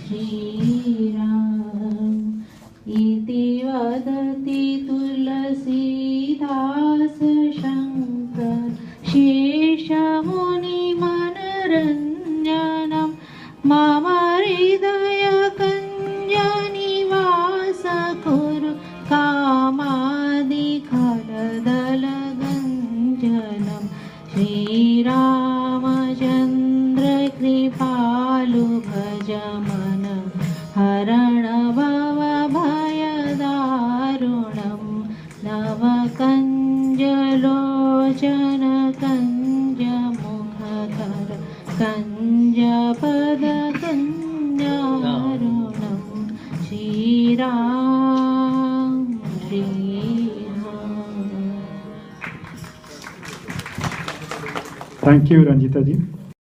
श्रीराम इति वदति तुलसीदास शङ्कर शेषमुनिमनरञ्जनं मम हृदयकञ्जनिवास कुरु कामादिखलदलगञ्जनं श्रीरामचन्द्र कृपालु भज मन हरण भवभयदारुणं नवकञ्जलोचन कञ्जमुखकर कञ्जपद कञ्जारुणं Shriram Shriram. Thank you Ranjita ji.